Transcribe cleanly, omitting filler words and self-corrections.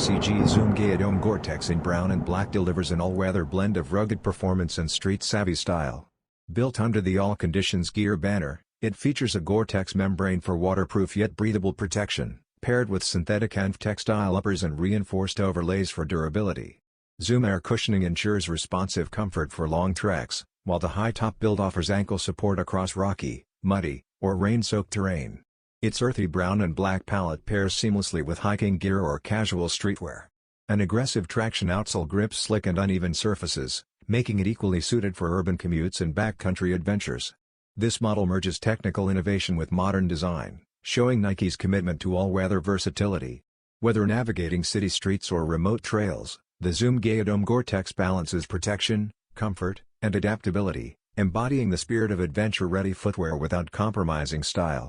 ACG Zoom Gaiadome Gore-Tex in brown and black delivers an all-weather blend of rugged performance and street-savvy style. Built under the All Conditions Gear banner, it features a Gore-Tex membrane for waterproof yet breathable protection, paired with synthetic and textile uppers and reinforced overlays for durability. Zoom air cushioning ensures responsive comfort for long treks, while the high-top build offers ankle support across rocky, muddy, or rain-soaked terrain. Its earthy brown and black palette pairs seamlessly with hiking gear or casual streetwear. An aggressive traction outsole grips slick and uneven surfaces, making it equally suited for urban commutes and backcountry adventures. This model merges technical innovation with modern design, showing Nike's commitment to all-weather versatility. Whether navigating city streets or remote trails, the Zoom Gaiadome Gore-Tex balances protection, comfort, and adaptability, embodying the spirit of adventure-ready footwear without compromising style.